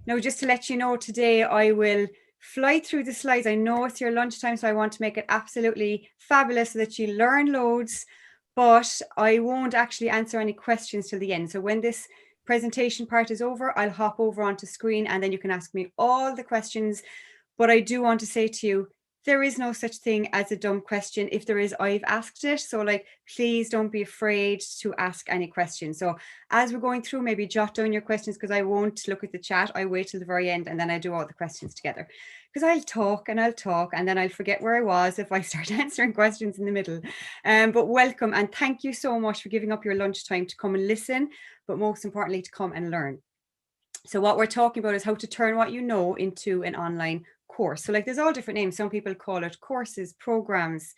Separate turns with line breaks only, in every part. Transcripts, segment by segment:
Now, just to let you know, today I will fly through the slides. I know it's your lunchtime, so I want to make it absolutely fabulous so that you learn loads, but I won't actually answer any questions till the end. So when this presentation part is over, I'll hop over onto screen and then you can ask me all the questions. But I do want to say to you, there is no such thing as a dumb question. If there is, I've asked it. So like, please don't be afraid to ask any questions. So as we're going through, maybe jot down your questions, because I won't look at the chat. I wait till the very end and then I do all the questions together, because I'll talk and then I'll forget where I was if I start answering questions in the middle. But welcome and thank you so much for giving up your lunchtime to come and listen, but most importantly, to come and learn. So what we're talking about is how to turn what you know into an online course. So like there's all different names. Some people call it courses, programs.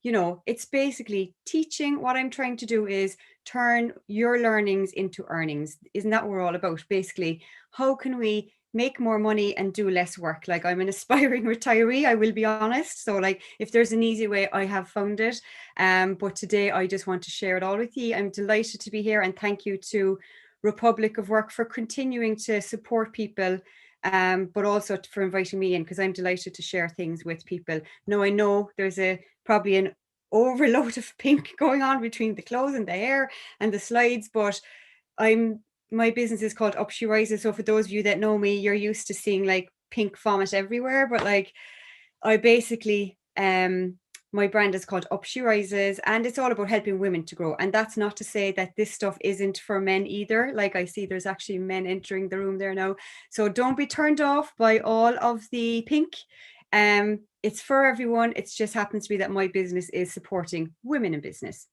You know, it's basically teaching. What I'm trying to do is turn your learnings into earnings. Isn't that what we're all about? Basically, how can we make more money and do less work? Like I'm an aspiring retiree, I will be honest. So like if there's an easy way, I have found it. But today I just want to share it all with you. I'm delighted to be here and thank you to Republic of Work for continuing to support people, but also for inviting me in, because I'm delighted to share things with people. Now I know there's probably an overload of pink going on between the clothes and the hair and the slides, but my business is called Up She Rises. So for those of you that know me, you're used to seeing like pink vomit everywhere, but like I basically my brand is called Up She Rises, and it's all about helping women to grow. And that's not to say that this stuff isn't for men either. Like I see there's actually men entering the room there now. So don't be turned off by all of the pink. It's for everyone. It just happens to be that my business is supporting women in business.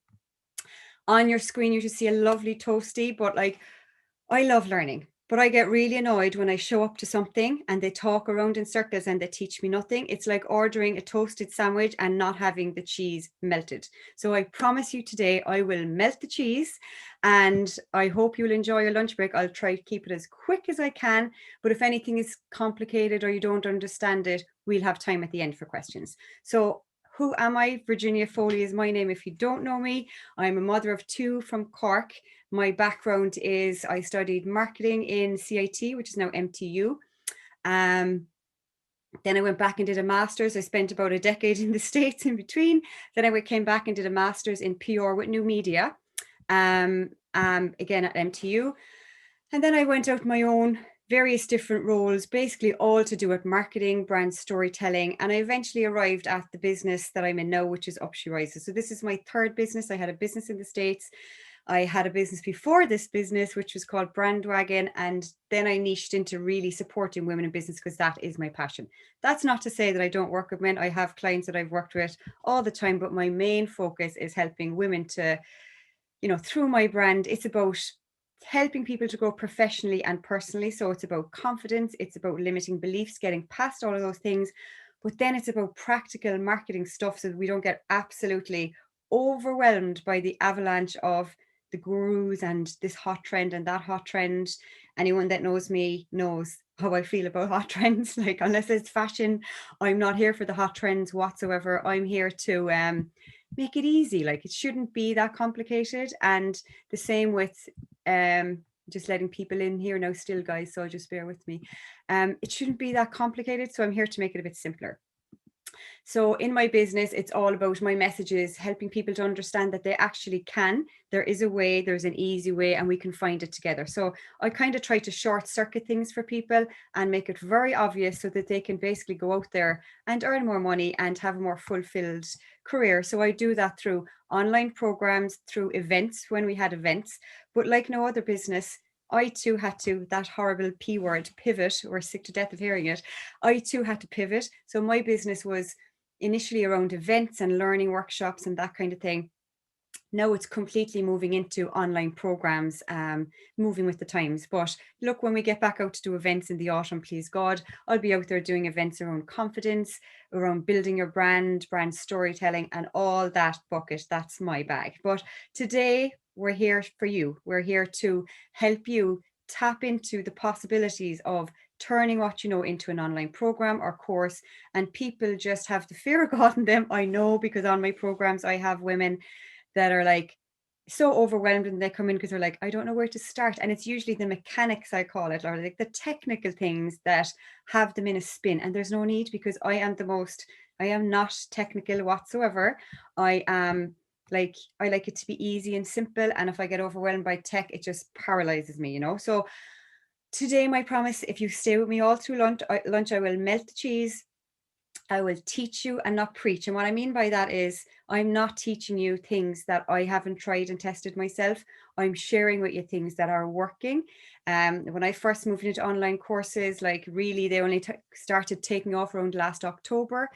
On your screen, you should see a lovely toasty, but like I love learning. But I get really annoyed when I show up to something and they talk around in circles and they teach me nothing. It's like ordering a toasted sandwich and not having the cheese melted. So I promise you today, I will melt the cheese and I hope you'll enjoy your lunch break. I'll try to keep it as quick as I can. But if anything is complicated or you don't understand it, we'll have time at the end for questions. So who am I? Virginia Foley is my name. If you don't know me, I'm a mother of two from Cork. My background is I studied marketing in CIT, which is now MTU. Then I went back and did a master's. I spent about a decade in the States in between. Then I came back and did a master's in PR with new media, again at MTU. And then I went out my own various different roles, basically all to do with marketing, brand storytelling. And I eventually arrived at the business that I'm in now, which is Up She Rises. So this is my third business. I had a business in the States. I had a business before this business, which was called Brandwagon. And then I niched into really supporting women in business because that is my passion. That's not to say that I don't work with men. I have clients that I've worked with all the time, but my main focus is helping women to, you know, through my brand, it's about helping people to grow professionally and personally. So it's about confidence, it's about limiting beliefs, getting past all of those things. But then it's about practical marketing stuff so that we don't get absolutely overwhelmed by the avalanche of the gurus and this hot trend and that hot trend. Anyone that knows me knows how I feel about hot trends. Like, unless it's fashion, I'm not here for the hot trends whatsoever. I'm here to make it easy. Like, it shouldn't be that complicated. And the same with just letting people in here now still, guys, so just bear with me. It shouldn't be that complicated, so I'm here to make it a bit simpler. So in my business, it's all about my messages, helping people to understand that they actually can. There is a way, there's an easy way, and we can find it together. So I kind of try to short circuit things for people and make it very obvious so that they can basically go out there and earn more money and have a more fulfilled career. So I do that through online programs, through events when we had events. But like no other business, I too had to, that horrible P word, pivot. We're sick to death of hearing it. I too had to pivot. So my business was initially around events and learning workshops and that kind of thing. Now it's completely moving into online programs, moving with the times. But look, when we get back out to do events in the autumn, please God, I'll be out there doing events around confidence, around building your brand storytelling, and all that bucket. That's my bag. But today we're here for you. We're here to help you tap into the possibilities of turning what you know into an online program or course. And people just have the fear of God in them. I know, because on my programs I have women that are like, so overwhelmed when they come in because they're like, I don't know where to start. And it's usually the mechanics, I call it, or like the technical things that have them in a spin. And there's no need, because I am not technical whatsoever. I am I like it to be easy and simple. And if I get overwhelmed by tech, it just paralyzes me, you know? So today, my promise, if you stay with me all through lunch, I will melt the cheese. I will teach you and not preach. And what I mean by that is I'm not teaching you things that I haven't tried and tested myself. I'm sharing with you things that are working. When I first moved into online courses, like really, they only started taking off around last October.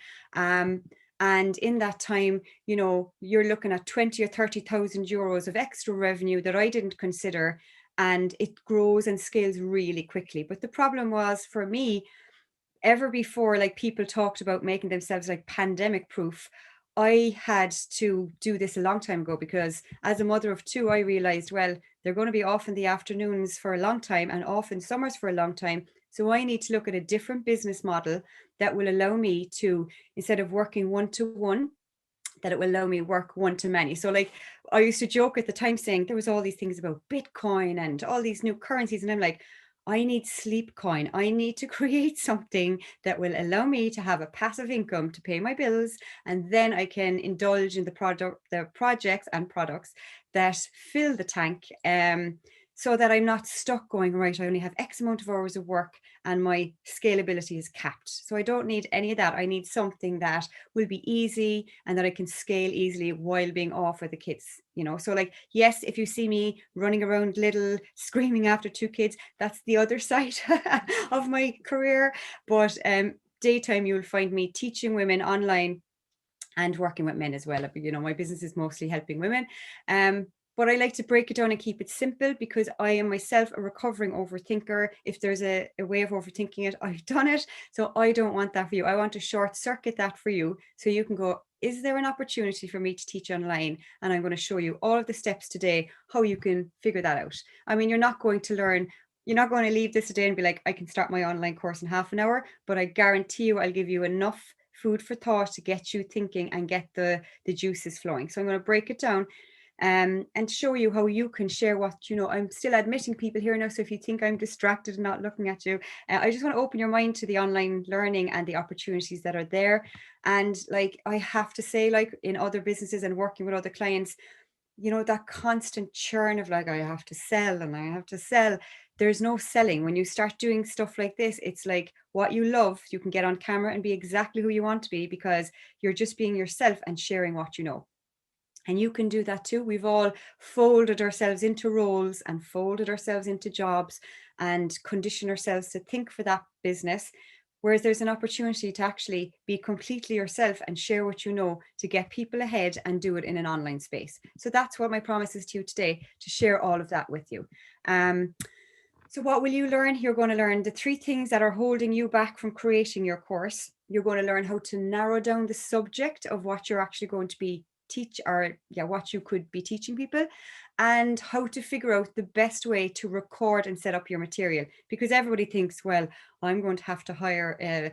And in that time, you know, you're looking at 20 or 30,000 euros of extra revenue that I didn't consider. And it grows and scales really quickly. But the problem was for me, ever before, like people talked about making themselves like pandemic proof, I had to do this a long time ago, because as a mother of two, I realized, well, they're going to be off in the afternoons for a long time and off in summers for a long time. So I need to look at a different business model that will allow me to, instead of working one to one, that it will allow me work one to many. So like I used to joke at the time saying there was all these things about Bitcoin and all these new currencies. And I'm like, I need sleep coin. I need to create something that will allow me to have a passive income to pay my bills. And then I can indulge in the projects and products that fill the tank. So that I'm not stuck going, right, I only have X amount of hours of work and my scalability is capped. So I don't need any of that. I need something that will be easy and that I can scale easily while being off with the kids, you know? So like, yes, if you see me running around little, screaming after two kids, that's the other side of my career. But daytime, you'll find me teaching women online and working with men as well. You know, my business is mostly helping women. But I like to break it down and keep it simple, because I am myself a recovering overthinker. If there's a way of overthinking it, I've done it. So I don't want that for you. I want to short circuit that for you, so you can go, is there an opportunity for me to teach online? And I'm going to show you all of the steps today, how you can figure that out. I mean, you're not going to leave this today and be like, I can start my online course in half an hour, but I guarantee you I'll give you enough food for thought to get you thinking and get the juices flowing. So I'm going to break it down and show you how you can share what you know. I'm still admitting people here now, so if you think I'm distracted and not looking at you, I just want to open your mind to the online learning and the opportunities that are there. And like I have to say, like in other businesses and working with other clients, you know, that constant churn of like, I have to sell and I have to sell. There's no selling. When you start doing stuff like this, it's like what you love, you can get on camera and be exactly who you want to be, because you're just being yourself and sharing what you know. And you can do that too. We've all folded ourselves into roles and folded ourselves into jobs and conditioned ourselves to think for that business. Whereas there's an opportunity to actually be completely yourself and share what you know to get people ahead and do it in an online space. So that's what my promise is to you today, to share all of that with you. So what will you learn? You're going to learn the 3 things that are holding you back from creating your course. You're going to learn how to narrow down the subject of what you're actually going to be what you could be teaching people, and how to figure out the best way to record and set up your material. Because everybody thinks, well, I'm going to have to hire a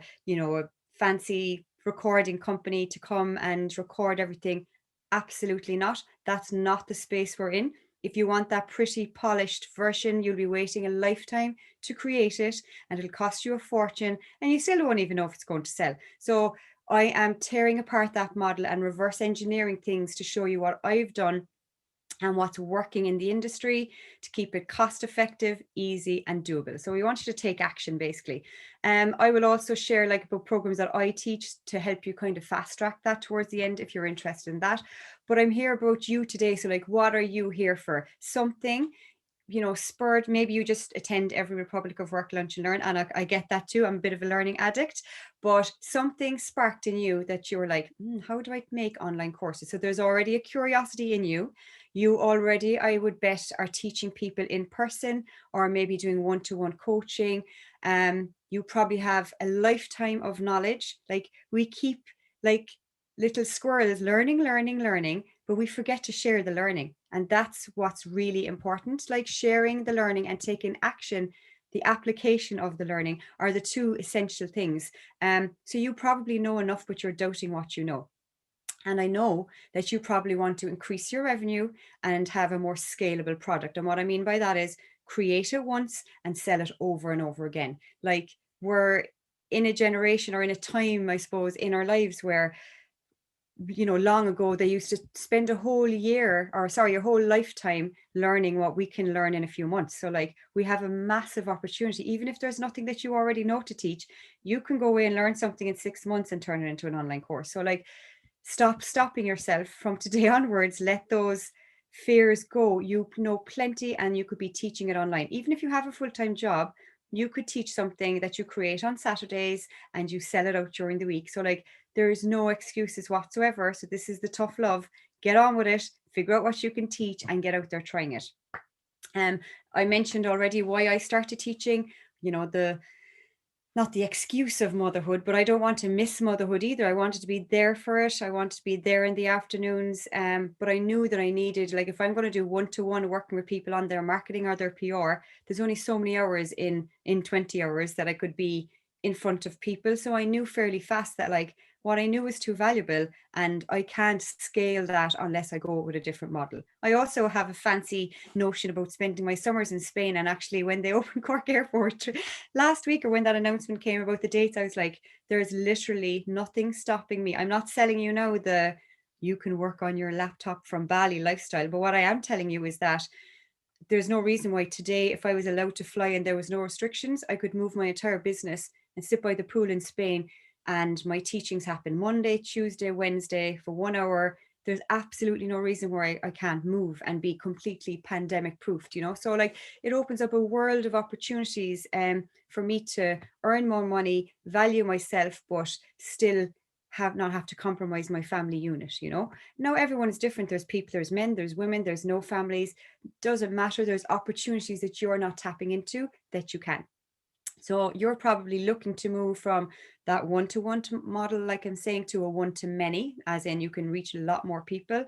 fancy recording company to come and record everything. Absolutely not. That's not the space we're in. If you want that pretty polished version, you'll be waiting a lifetime to create it, and it'll cost you a fortune, and you still won't even know if it's going to sell. So I am tearing apart that model and reverse engineering things to show you what I've done and what's working in the industry to keep it cost effective, easy, and doable. So we want you to take action, basically. I will also share like about programs that I teach to help you kind of fast track that towards the end if you're interested in that. But I'm here about you today. So like, what are you here for? Something, you know, spurred. Maybe you just attend every Republic of Work Lunch and Learn, and I get that too. I'm a bit of a learning addict, but something sparked in you that you were like, how do I make online courses? So there's already a curiosity in you. You already, I would bet, are teaching people in person or maybe doing one-to-one coaching. You probably have a lifetime of knowledge. Like we keep like little squirrels learning, but we forget to share the learning. And that's what's really important. Like sharing the learning and taking action, the application of the learning are the 2 essential things. So you probably know enough, but you're doubting what you know. And I know that you probably want to increase your revenue and have a more scalable product. And what I mean by that is create it once and sell it over and over again. Like, we're in a generation or in a time, I suppose, in our lives where, long ago they used to spend a whole year, or sorry, a whole lifetime learning what we can learn in a few months. So like, we have a massive opportunity. Even if there's nothing that you already know to teach, you can go away and learn something in 6 months and turn it into an online course. So like, stop stopping yourself from today onwards. Let those fears go. You know plenty, and you could be teaching it online. Even if you have a full-time job, you could teach something that you create on Saturdays and you sell it out during the week. So like, there's no excuses whatsoever. So this is the tough love. Get on with it, figure out what you can teach, and get out there trying it. I mentioned already why I started teaching, the not the excuse of motherhood, but I don't want to miss motherhood either. I wanted to be there for it. I wanted to be there in the afternoons. But I knew that I needed, like, if I'm going to do one-to-one working with people on their marketing or their PR, there's only so many hours in 20 hours that I could be in front of people. So I knew fairly fast that, like, what I knew was too valuable, and I can't scale that unless I go with a different model. I also have a fancy notion about spending my summers in Spain. And actually, when they opened Cork Airport last week, or when that announcement came about the dates, I was like, there's literally nothing stopping me. I'm not selling you now the you can work on your laptop from Bali lifestyle. But what I am telling you is that there's no reason why today, if I was allowed to fly and there was no restrictions, I could move my entire business and sit by the pool in Spain, and my teachings happen Monday, Tuesday, Wednesday for 1 hour. There's absolutely no reason why I can't move and be completely pandemic proofed, So like, it opens up a world of opportunities for me to earn more money, value myself, but still not have to compromise my family unit. Now everyone is different. There's people, there's men, there's women, there's no families. Doesn't matter. There's opportunities that you're not tapping into that you can. So you're probably looking to move from that one-to-one model, like I'm saying, to a one-to-many, as in you can reach a lot more people.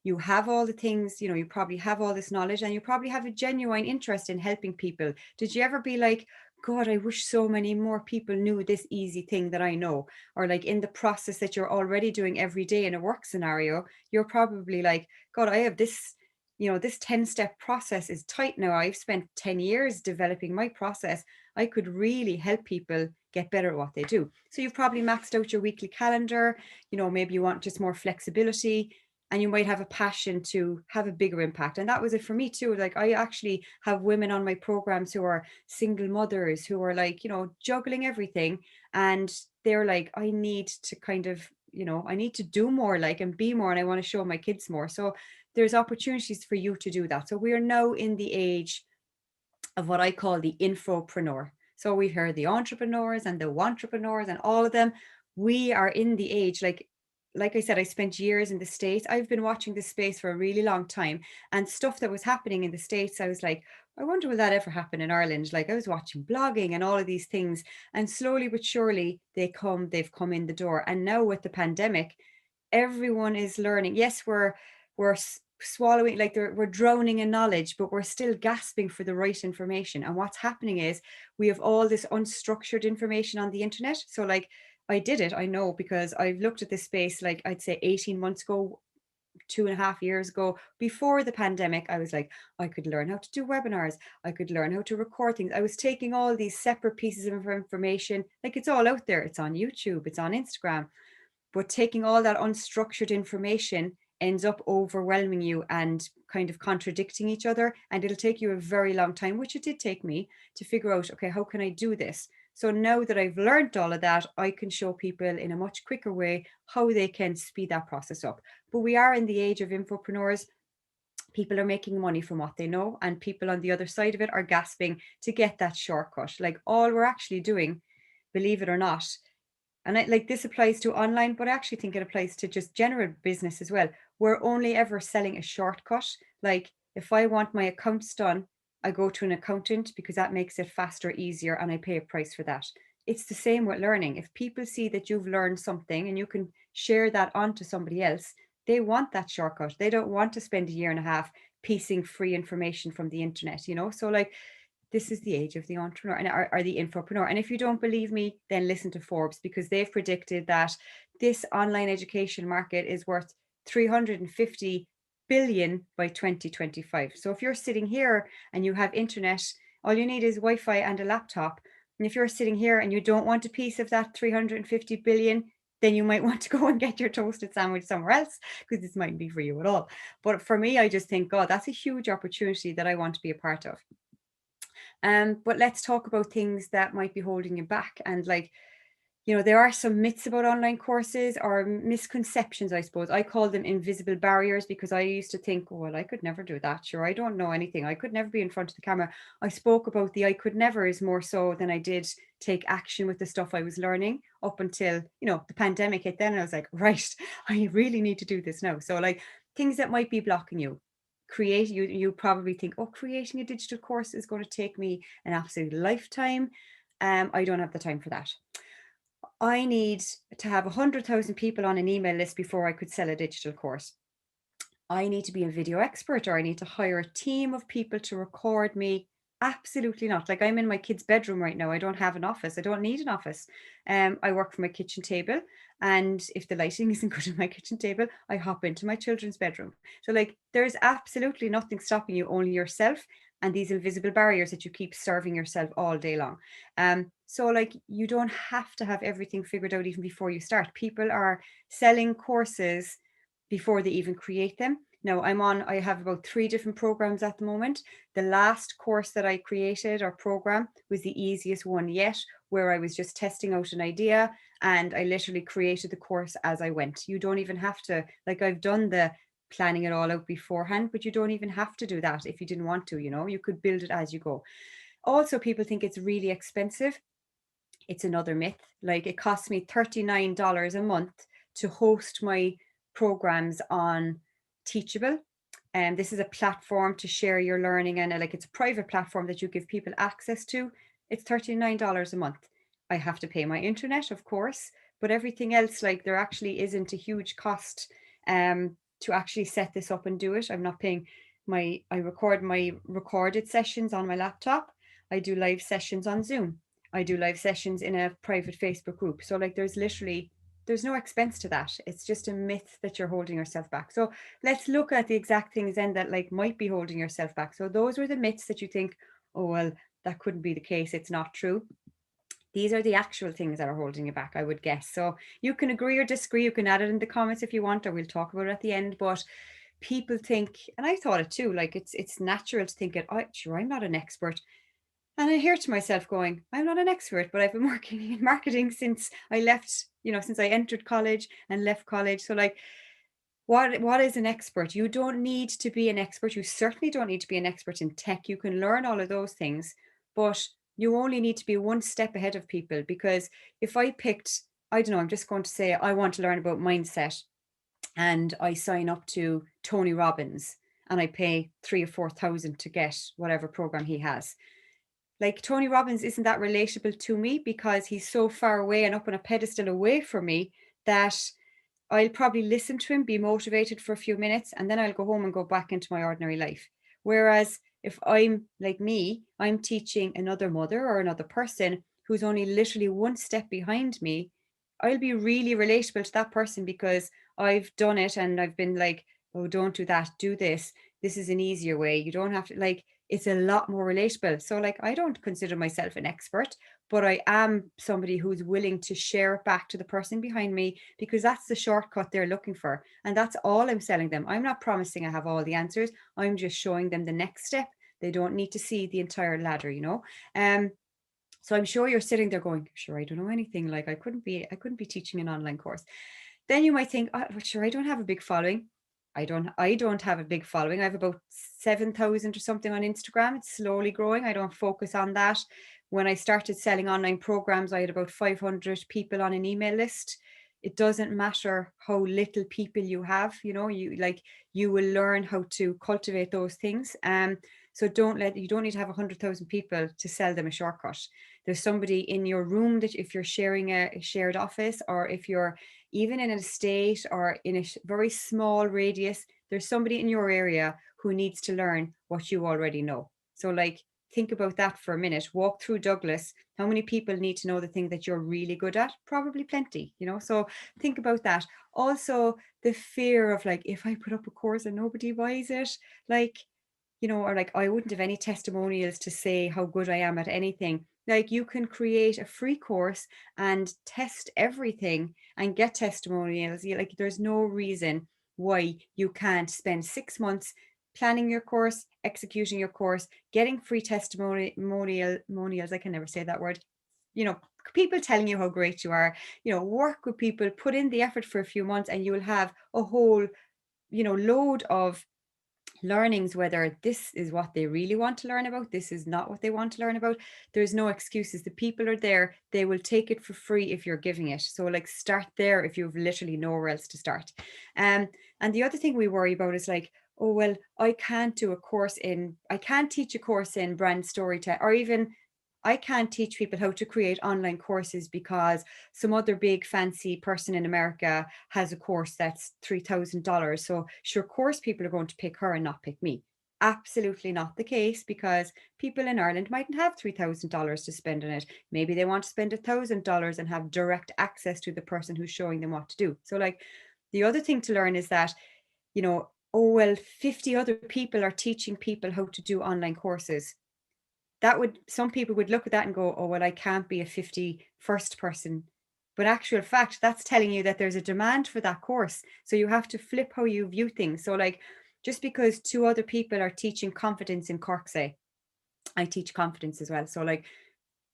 You have all the things, you probably have all this knowledge, and you probably have a genuine interest in helping people. Did you ever be like, God, I wish so many more people knew this easy thing that I know? Or like, in the process that you're already doing every day in a work scenario, you're probably like, God, I have this, this 10-step process is tight now. I've spent 10 years developing my process. I could really help people get better at what they do. So you've probably maxed out your weekly calendar. Maybe you want just more flexibility, and you might have a passion to have a bigger impact. And that was it for me too. Like, I actually have women on my programs who are single mothers, who are like, juggling everything. And they're like, I need to kind of, I need to do more, like, and be more, and I want to show my kids more. So there's opportunities for you to do that. So we are now in the age of what I call the infopreneur. So we've heard the entrepreneurs and the wantrepreneurs and all of them. We are in the age, like I said, I spent years in the States. I've been watching this space for a really long time, and stuff that was happening in the States, I was like, I wonder will that ever happen in Ireland? Like, I was watching blogging and all of these things, and slowly but surely they've come in the door. And now with the pandemic, everyone is learning. Yes, we're swallowing, like, we're drowning in knowledge, but we're still gasping for the right information. And what's happening is we have all this unstructured information on the internet. So like, I did it, I know, because I've looked at this space, like, I'd say 18 months ago, 2.5 years ago, before the pandemic. I was like, I could learn how to do webinars, I could learn how to record things. I was taking all these separate pieces of information, like, it's all out there, it's on YouTube, it's on Instagram. But taking all that unstructured information ends up overwhelming you and kind of contradicting each other. And it'll take you a very long time, which it did take me, to figure out, okay, how can I do this? So now that I've learned all of that, I can show people in a much quicker way how they can speed that process up. But we are in the age of infopreneurs. People are making money from what they know, and people on the other side of it are gasping to get that shortcut. Like, all we're actually doing, believe it or not, and like, this applies to online, but I actually think it applies to just general business as well. We're only ever selling a shortcut. Like, if I want my accounts done, I go to an accountant because that makes it faster, easier, and I pay a price for that. It's the same with learning. If people see that you've learned something and you can share that on to somebody else, they want that shortcut. They don't want to spend a year and a half piecing free information from the internet. So like, this is the age of the entrepreneur, and or the infopreneur. And if you don't believe me, then listen to Forbes, because they've predicted that this online education market is worth 350 billion by 2025. So if you're sitting here and you have internet, all you need is Wi-Fi and a laptop. And if you're sitting here and you don't want a piece of that 350 billion, then you might want to go and get your toasted sandwich somewhere else, because this mightn't be for you at all. But for me, I just think, God, that's a huge opportunity that I want to be a part of. But let's talk about things that might be holding you back. And like, there are some myths about online courses, or misconceptions, I suppose. I call them invisible barriers, because I used to think, oh, well, I could never do that. Sure, I don't know anything. I could never be in front of the camera. I spoke about the I could nevers more so than I did take action with the stuff I was learning, up until, the pandemic hit then. And I was like, right, I really need to do this now. So like, things that might be blocking you. You probably think, oh, creating a digital course is going to take me an absolute lifetime. I don't have the time for that. I need to have 100,000 people on an email list before I could sell a digital course. I need to be a video expert, or I need to hire a team of people to record me. Absolutely not. Like, I'm in my kid's bedroom right now. I don't have an office. I don't need an office. I work from my kitchen table. And if the lighting isn't good in my kitchen table, I hop into my children's bedroom. So like, there's absolutely nothing stopping you, only yourself and these invisible barriers that you keep serving yourself all day long. So like, you don't have to have everything figured out even before you start. People are selling courses before they even create them. Now I have about 3 different programs at the moment. The last course that I created or program was the easiest one yet, where I was just testing out an idea and I literally created the course as I went. You don't even have to, like, I've done the planning it all out beforehand, but you don't even have to do that if you didn't want to, you could build it as you go. Also, people think it's really expensive. It's another myth. Like, it costs me $39 a month to host my programs on Teachable. And this is a platform to share your learning, and like, it's a private platform that you give people access to. It's $39 a month. I have to pay my internet, of course, but everything else, like, there actually isn't a huge cost to actually set this up and do it. I'm not paying I record my recorded sessions on my laptop. I do live sessions on Zoom. I do live sessions in a private Facebook group. So like, there's no expense to that. It's just a myth that you're holding yourself back. So let's look at the exact things then that like might be holding yourself back. So those were the myths that you think, oh, well, that couldn't be the case. It's not true. These are the actual things that are holding you back, I would guess. So you can agree or disagree. You can add it in the comments if you want, or we'll talk about it at the end. But people think, and I thought it too, like, it's natural to think it, oh, sure, I'm not an expert. And I hear to myself going, I'm not an expert, but I've been working in marketing since I left, since I entered college and left college. So like, what is an expert? You don't need to be an expert. You certainly don't need to be an expert in tech. You can learn all of those things, but you only need to be one step ahead of people. Because if I picked, I don't know, I'm just going to say I want to learn about mindset, and I sign up to Tony Robbins and I pay 3 or 4,000 to get whatever program he has. Like, Tony Robbins isn't that relatable to me, because he's so far away and up on a pedestal away from me that I'll probably listen to him, be motivated for a few minutes, and then I'll go home and go back into my ordinary life. Whereas if I'm like me, I'm teaching another mother or another person who's only literally one step behind me, I'll be really relatable to that person, because I've done it and I've been like, oh, don't do that, do this. This is an easier way. You don't have to, like, it's a lot more relatable. So like, I don't consider myself an expert, but I am somebody who's willing to share it back to the person behind me, because that's the shortcut they're looking for. And that's all I'm selling them. I'm not promising I have all the answers. I'm just showing them the next step. They don't need to see the entire ladder, so I'm sure you're sitting there going, sure, I don't know anything. Like, I couldn't be teaching an online course. Then you might think, oh, sure, I don't have a big following. I don't have a big following. I have about 7,000 or something on Instagram. It's slowly growing. I don't focus on that. When I started selling online programs, I had about 500 people on an email list. It doesn't matter how little people you have, you will learn how to cultivate those things. So you don't need to have 100,000 people to sell them a shortcut. There's somebody in your room that, if you're sharing a shared office, or if you're even in an estate or in a very small radius, there's somebody in your area who needs to learn what you already know. So like, think about that for a minute. Walk through Douglas. How many people need to know the thing that you're really good at? Probably plenty, so think about that. Also, the fear of like, if I put up a course and nobody buys it, like, or like, I wouldn't have any testimonials to say how good I am at anything. Like, you can create a free course and test everything and get testimonials. Like, there's no reason why you can't spend 6 months planning your course, executing your course, getting free testimonials. I can never say that word. People telling you how great you are. Work with people, put in the effort for a few months, and you will have a whole, load of learnings, whether this is what they really want to learn about, this is not what they want to learn about. There's no excuses. The people are there. They will take it for free if you're giving it. So like, start there if you've literally nowhere else to start. And the other thing we worry about is like, oh, well, I can't teach a course in brand storytelling, or even I can't teach people how to create online courses because some other big fancy person in America has a course that's $3,000. So sure, course people are going to pick her and not pick me. Absolutely not the case, because people in Ireland mightn't have $3,000 to spend on it. Maybe they want to spend $1,000 and have direct access to the person who's showing them what to do. So like, the other thing to learn is that, oh, well, 50 other people are teaching people how to do online courses. Some people would look at that and go, oh, well, I can't be a 51st person. But actual fact, that's telling you that there's a demand for that course. So you have to flip how you view things. So like, just because 2 other people are teaching confidence in Cork, say, I teach confidence as well. So like,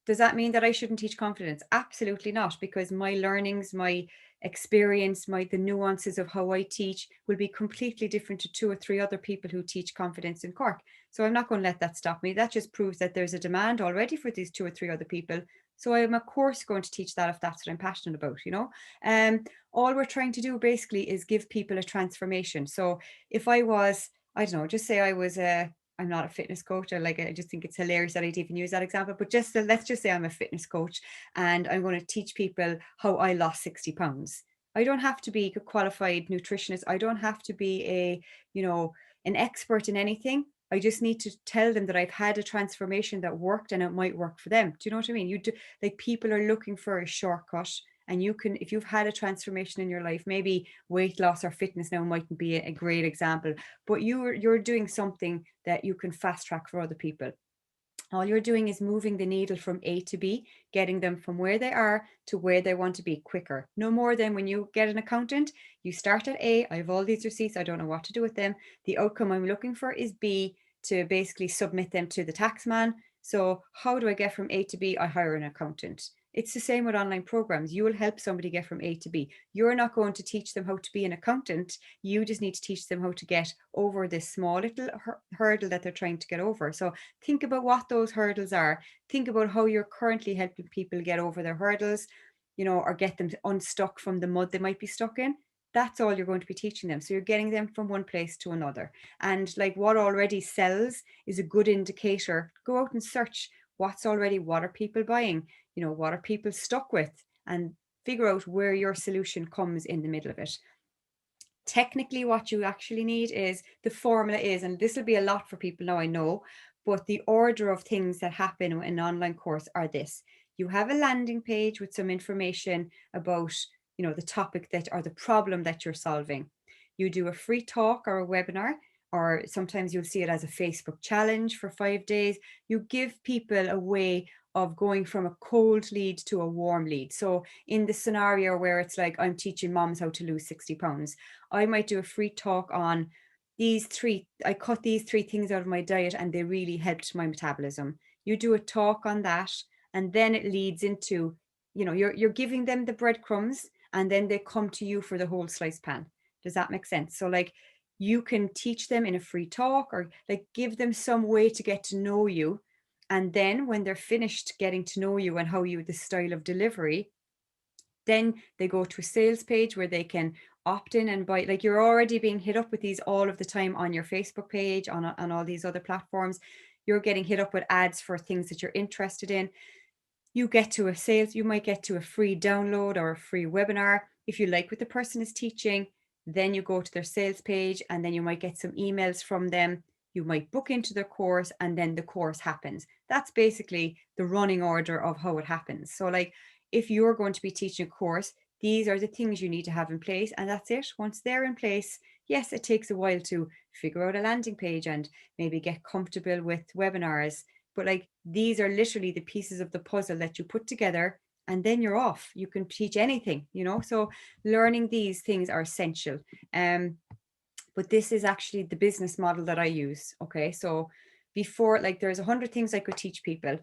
does that mean that I shouldn't teach confidence? Absolutely not, because my learnings, my experience, the nuances of how I teach will be completely different to 2 or 3 other people who teach confidence in Cork. So I'm not going to let that stop me. That just proves that there's a demand already for these 2 or 3 other people. So I'm of course going to teach that if that's what I'm passionate about. All we're trying to do basically is give people a transformation. So if I was, I don't know, just say I was I'm not a fitness coach. I just think it's hilarious that I'd even use that example. But let's just say I'm a fitness coach and I'm going to teach people how I lost 60 pounds. I don't have to be a qualified nutritionist. I don't have to be an expert in anything. I just need to tell them that I've had a transformation that worked and it might work for them. Do you know what I mean? Like, people are looking for a shortcut. And you can, if you've had a transformation in your life, maybe weight loss or fitness now mightn't be a great example, but you're doing something that you can fast track for other people. All you're doing is moving the needle from A to B, getting them from where they are to where they want to be quicker. No more than when you get an accountant, you start at A, I have all these receipts, I don't know what to do with them. The outcome I'm looking for is B, to basically submit them to the tax man. So how do I get from A to B? I hire an accountant. It's the same with online programs. You will help somebody get from A to B. You're not going to teach them how to be an accountant. You just need to teach them how to get over this small little hurdle that they're trying to get over. So think about what those hurdles are. Think about how you're currently helping people get over their hurdles, or get them unstuck from the mud they might be stuck in. That's all you're going to be teaching them. So you're getting them from one place to another. And like, what already sells is a good indicator. Go out and search what are people buying? What are people stuck with? And figure out where your solution comes in the middle of it. Technically, what you actually need is, the formula is, and this will be a lot for people now, I know, but the order of things that happen in an online course are this. You have a landing page with some information about, the topic or the problem that you're solving. You do a free talk or a webinar, or sometimes you'll see it as a Facebook challenge for 5 days. You give people a way of going from a cold lead to a warm lead. So in the scenario where it's like, I'm teaching moms how to lose 60 pounds, I might do a free talk on I cut these 3 things out of my diet and they really helped my metabolism. You do a talk on that, and then it leads into, you're giving them the breadcrumbs, and then they come to you for the whole slice pan. Does that make sense? So like, you can teach them in a free talk, or like, give them some way to get to know you. And then when they're finished getting to know you and the style of delivery, then they go to a sales page where they can opt in and buy. Like, you're already being hit up with these all of the time on your Facebook page, on all these other platforms. You're getting hit up with ads for things that you're interested in. You might get to a free download or a free webinar. If you like what the person is teaching, then you go to their sales page, and then you might get some emails from them. you might book into the course, and then the course happens. That's basically the running order of how it happens. So like if you're going to be teaching a course, these are the things you need to have in place, and that's it. Once they're in place, yes, it takes a while to figure out a landing page and maybe get comfortable with webinars, but like these are literally the pieces of the puzzle that you put together, and then you're off. You can teach anything, you know. So learning these things are essential. But this is actually the business model that I use. Okay, so before, like, there's 100 things I could teach people,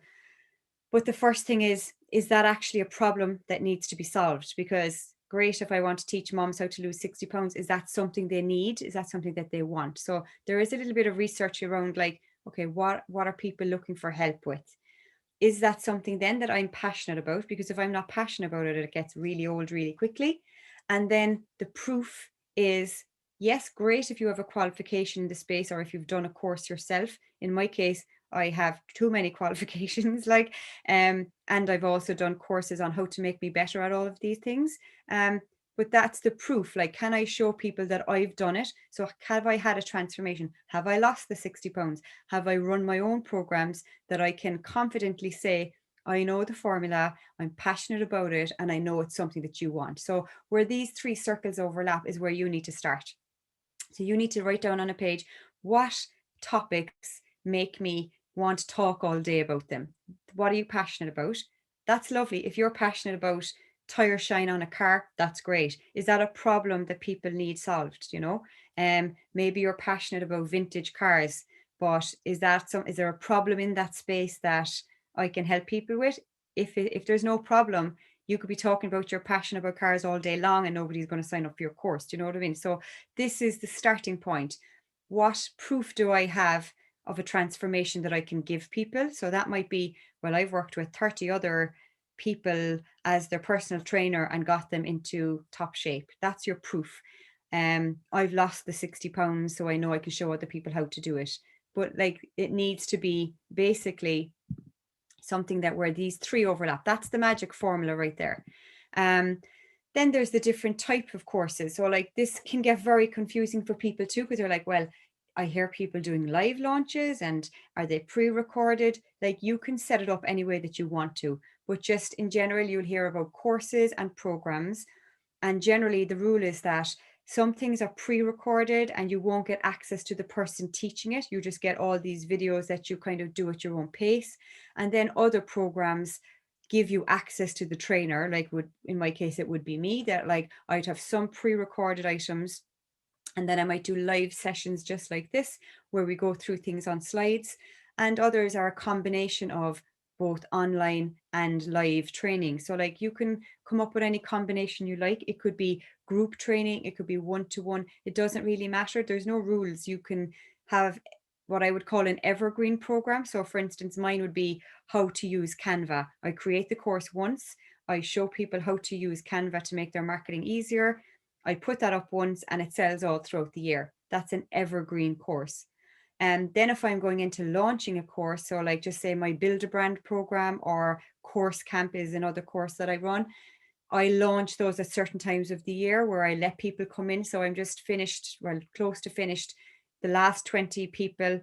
but the first thing is that actually a problem that needs to be solved? Because great, if I want to teach moms how to lose 60 pounds, is that something they need? Is that something that they want? So there is a little bit of research around, like, okay, what are people looking for help with? Is that something then that I'm passionate about? Because if I'm not passionate about it, it gets really old really quickly. And then the proof is, yes, great if you have a qualification in the space, or if you've done a course yourself. In my case, I have too many qualifications, like, and I've also done courses on how to make me better at all of these things. But that's the proof. Like, can I show people that I've done it? So have I had a transformation? Have I lost the 60 pounds? Have I run my own programs that I can confidently say, I know the formula, I'm passionate about it, and I know it's something that you want. So where these three circles overlap is where you need to start. So you need to write down on a page, what topics make me want to talk all day about them? What are you passionate about? That's lovely. If you're passionate about tire shine on a car, that's great. Is that a problem that people need solved? You know, maybe you're passionate about vintage cars, but is there a problem in that space that I can help people with? If there's no problem, you could be talking about your passion about cars all day long, and nobody's going to sign up for your course. Do you know what I mean? So this is the starting point. What proof do I have of a transformation that I can give people? So that might be, well, I've worked with 30 other people as their personal trainer and got them into top shape. That's your proof. I've lost the 60 pounds, so I know I can show other people how to do it. But like, it needs to be basically something that where these three overlap. That's the magic formula right there. Then there's the different type of courses. So like, this can get very confusing for people too, because they're like, well, I hear people doing live launches, and are they pre-recorded? Like, you can set it up any way that you want to, but just in general, you'll hear about courses and programs. And generally the rule is that some things are pre-recorded and you won't get access to the person teaching it. You just get all these videos that you kind of do at your own pace. And then other programs give you access to the trainer. Like, in my case, it would be me, that like I'd have some pre-recorded items, and then I might do live sessions just like this, where we go through things on slides. And others are a combination of both online and live training. So like, you can come up with any combination you like. It could be group training, it could be one-to-one. It doesn't really matter. There's no rules. You can have what I would call an evergreen program. So for instance, mine would be how to use Canva. I create the course once. I show people how to use Canva to make their marketing easier. I put that up once and it sells all throughout the year. That's an evergreen course. And then if I'm going into launching a course, so like just say my Build a Brand program or Course Camp is another course that I run, I launch those at certain times of the year where I let people come in. So I'm just finished, well, close to finished, the last 20 people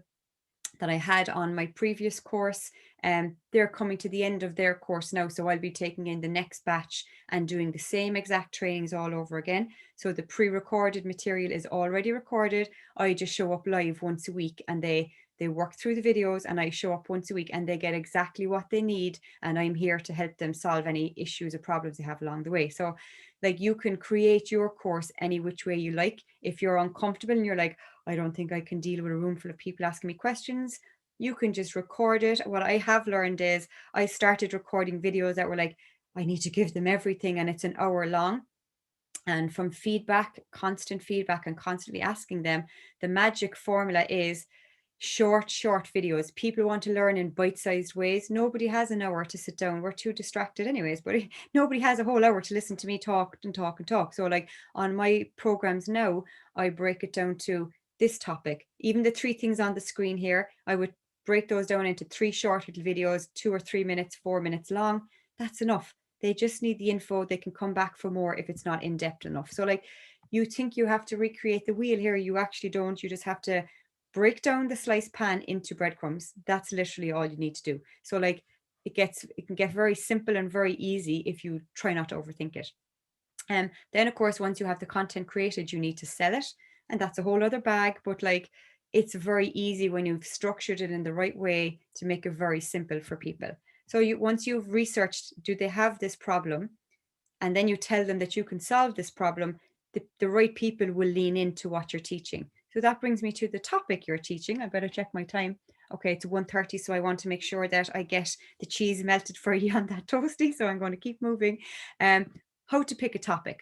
that I had on my previous course. They're coming to the end of their course now. So I'll be taking in the next batch and doing the same exact trainings all over again. So the pre-recorded material is already recorded. I just show up live once a week, and they work through the videos, and I show up once a week, and they get exactly what they need. And I'm here to help them solve any issues or problems they have along the way. So like, you can create your course any which way you like. If you're uncomfortable and you're like, I don't think I can deal with a room full of people asking me questions, you can just record it. What I have learned is I started recording videos that were like, I need to give them everything, and it's an hour long. And from feedback, constant feedback, and constantly asking them, the magic formula is short videos. People want to learn in bite-sized ways. Nobody has an hour to sit down. We're too distracted anyways, but nobody has a whole hour to listen to me talk and talk and talk. So like, on my programs now, I break it down to this topic. Even the 3 things on the screen here, I would break those down into 3 short little videos, 2 or 3 minutes, 4 minutes long. That's enough. They just need the info. They can come back for more if it's not in depth enough. So like, you think you have to recreate the wheel here. You actually don't. You just have to break down the sliced pan into breadcrumbs. That's literally all you need to do. So like it can get very simple and very easy if you try not to overthink it. And then of course, once you have the content created, you need to sell it. And that's a whole other bag. But like it's very easy when you've structured it in the right way to make it very simple for people. So once you've researched, do they have this problem? And then you tell them that you can solve this problem, the right people will lean into what you're teaching. So that brings me to the topic you're teaching. I better check my time. Okay, it's 1:30, so I want to make sure that I get the cheese melted for you on that toasty. So I'm going to keep moving. How to pick a topic.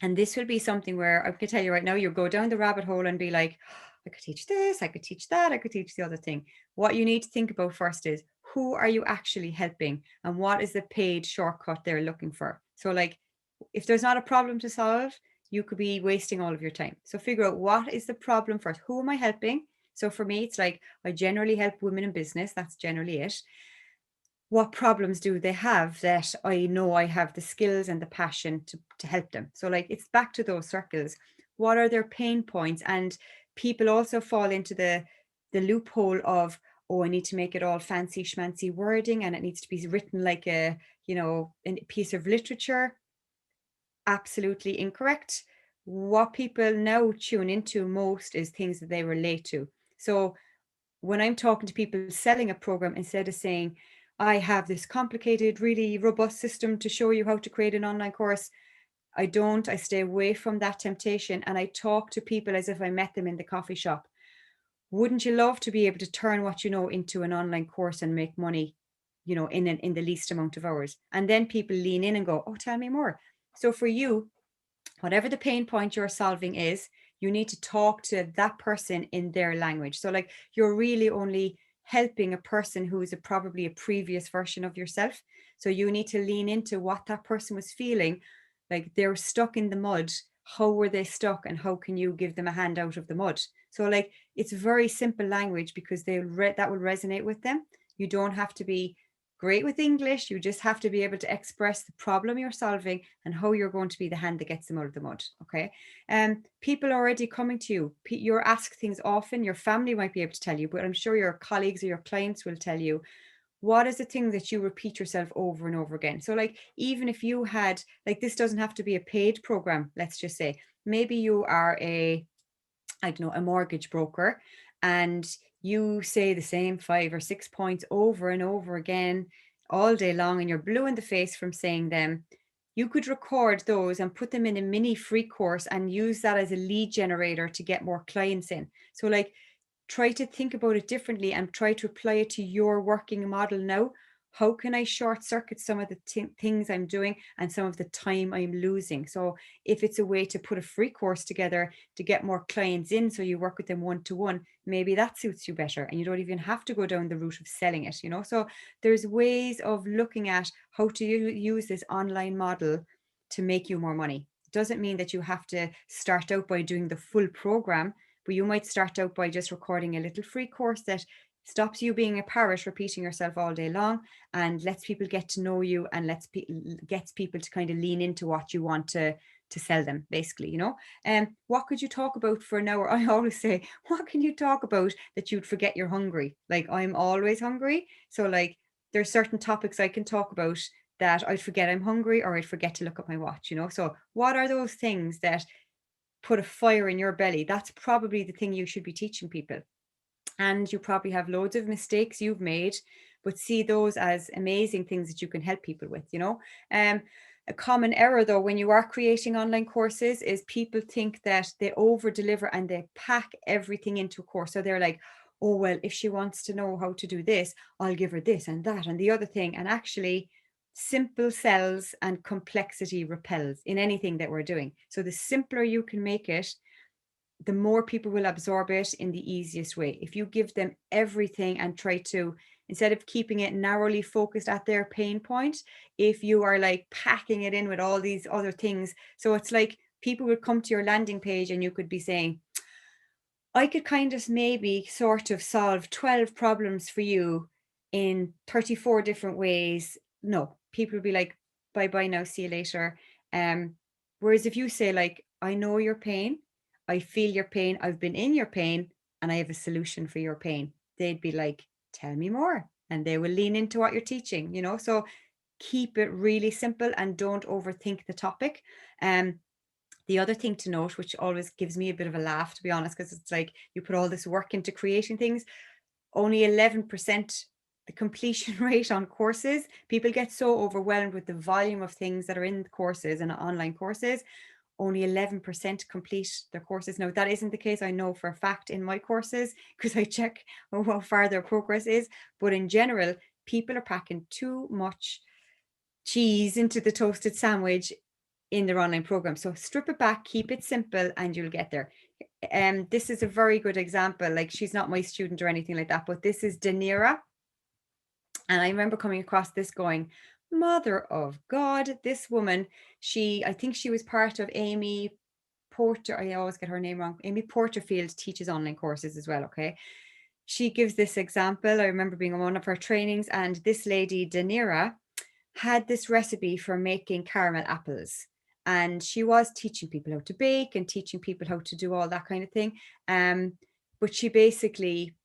And this will be something where I can tell you right now, you'll go down the rabbit hole and be like, I could teach this, I could teach that, I could teach the other thing. What you need to think about first is, who are you actually helping? And what is the paid shortcut they're looking for? So like, if there's not a problem to solve, you could be wasting all of your time. So figure out, what is the problem first? Who am I helping? So for me, it's like, I generally help women in business. That's generally it. What problems do they have that I know I have the skills and the passion to help them? So like, it's back to those circles. What are their pain points? And people also fall into the loophole of, oh, I need to make it all fancy schmancy wording and it needs to be written like a piece of literature. Absolutely incorrect. What people now tune into most is things that they relate to. So when I'm talking to people selling a program, instead of saying, I have this complicated, really robust system to show you how to create an online course, I stay away from that temptation. And I talk to people as if I met them in the coffee shop. Wouldn't you love to be able to turn what you know into an online course and make money, in the least amount of hours? And then people lean in and go, oh, tell me more. So for you, whatever the pain point you're solving is, you need to talk to that person in their language. So like, you're really only helping a person who is probably a previous version of yourself. So you need to lean into what that person was feeling. Like, they're stuck in the mud. How were they stuck? And how can you give them a hand out of the mud? So like, it's very simple language, because that will resonate with them. You don't have to be great with English. You just have to be able to express the problem you're solving and how you're going to be the hand that gets them out of the mud. Okay. People are already coming to you. You're asked things often. Your family might be able to tell you, but I'm sure your colleagues or your clients will tell you. What is the thing that you repeat yourself over and over again? So like, even if you had, like, this doesn't have to be a paid program. Let's just say maybe you are a mortgage broker, and you say the same 5 or 6 points over and over again all day long, and you're blue in the face from saying them. You could record those and put them in a mini free course and use that as a lead generator to get more clients in. So like, try to think about it differently and try to apply it to your working model now. How can I short circuit some of the things I'm doing and some of the time I'm losing? So if it's a way to put a free course together to get more clients in, so you work with them one-to-one, maybe that suits you better and you don't even have to go down the route of selling it, So there's ways of looking at how to use this online model to make you more money. It doesn't mean that you have to start out by doing the full program, but you might start out by just recording a little free course that stops you being a parrot repeating yourself all day long, and lets people get to know you, and gets people to kind of lean into what you want to sell them, basically. What could you talk about for an hour? I always say, what can you talk about that you'd forget you're hungry? Like, I'm always hungry. So like, there's certain topics I can talk about that I'd forget I'm hungry, or I'd forget to look at my watch. So what are those things that put a fire in your belly? That's probably the thing you should be teaching people. And you probably have loads of mistakes you've made, but see those as amazing things that you can help people with. A common error though when you are creating online courses is people think that they over deliver and they pack everything into a course. So they're like, oh, well, if she wants to know how to do this, I'll give her this and that and the other thing. And actually, simple sells and complexity repels in anything that we're doing. So the simpler you can make it, the more people will absorb it in the easiest way. If you give them everything and try to, instead of keeping it narrowly focused at their pain point, if you are like packing it in with all these other things, so it's like people would come to your landing page and you could be saying, I could kind of maybe sort of solve 12 problems for you in 34 different ways. No, people would be like, bye bye now, see you later. Whereas if you say like, I know your pain, I feel your pain, I've been in your pain, and I have a solution for your pain. They'd be like, tell me more. And they will lean into what you're teaching, you know. So keep it really simple and don't overthink the topic. The other thing to note, which always gives me a bit of a laugh, to be honest, because it's like you put all this work into creating things, only 11% the completion rate on courses. People get so overwhelmed with the volume of things that are in the courses and online courses. Only 11% complete their courses. Now, that isn't the case, I know for a fact, in my courses, because I check how far their progress is. But in general, people are packing too much cheese into the toasted sandwich in their online program. So strip it back, keep it simple, and you'll get there. This is a very good example. Like, she's not my student or anything like that, but this is Danira. And I remember coming across this going, mother of God, this woman, I think she was part of Amy Porter. I always get her name wrong. Amy Porterfield teaches online courses as well. Okay. She gives this example. I remember being on one of her trainings, and this lady, Danira, had this recipe for making caramel apples. And she was teaching people how to bake and teaching people how to do all that kind of thing. But she basically,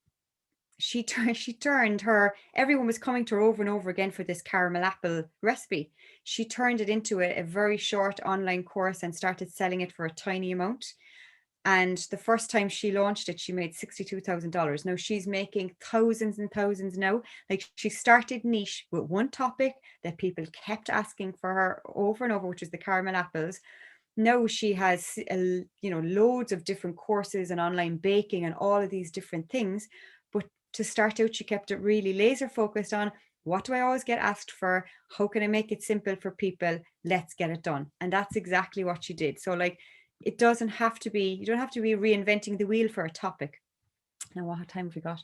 she turned her, everyone was coming to her over and over again for this caramel apple recipe. She turned it into a very short online course and started selling it for a tiny amount. And the first time she launched it, she made $62,000. Now she's making thousands and thousands now. Like, she started niche with one topic that people kept asking for her over and over, which is the caramel apples. Now she has, loads of different courses and online baking and all of these different things. But to start out, she kept it really laser focused on, what do I always get asked for? How can I make it simple for people? Let's get it done. And that's exactly what she did. So, like, it doesn't have to be, you don't have to be reinventing the wheel for a topic. Now, what time have we got?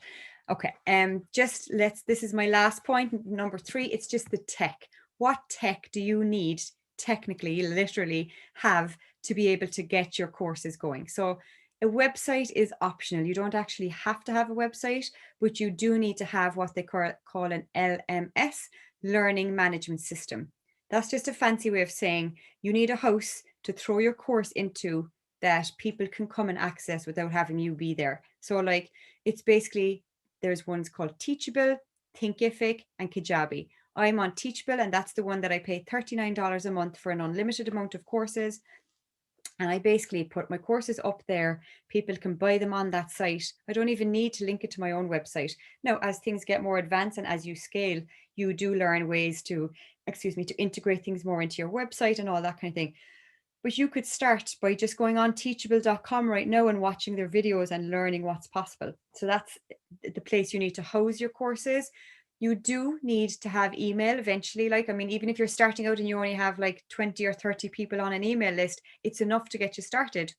Okay. This is my last point, number 3. It's just the tech. What tech do you need technically, literally, have to be able to get your courses going? So a website is optional. You don't actually have to have a website, but you do need to have what they call an LMS, learning management system. That's just a fancy way of saying you need a house to throw your course into that people can come and access without having you be there. So, like, it's basically, there's ones called Teachable, Thinkific, and Kajabi. I'm on Teachable, and that's the one that I pay $39 a month for an unlimited amount of courses. And I basically put my courses up there. People can buy them on that site. I don't even need to link it to my own website. Now, as things get more advanced and as you scale, you do learn ways to integrate things more into your website and all that kind of thing. But you could start by just going on teachable.com right now and watching their videos and learning what's possible. So that's the place you need to house your courses. You do need to have email eventually. Like, I mean, even if you're starting out and you only have like 20 or 30 people on an email list, it's enough to get you started.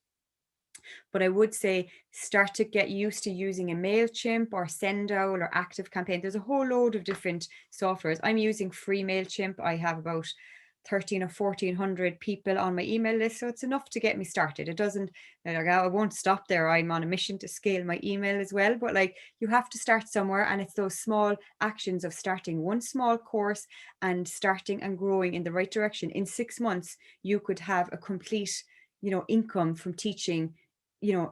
But I would say start to get used to using a MailChimp or Sendowl or ActiveCampaign. There's a whole load of different softwares. I'm using free MailChimp. I have about 13 or 1400 people on my email list. So it's enough to get me started. It doesn't, like, I won't stop there. I'm on a mission to scale my email as well. But like, you have to start somewhere. And it's those small actions of starting one small course and starting and growing in the right direction. In 6 months, you could have a complete, income from teaching,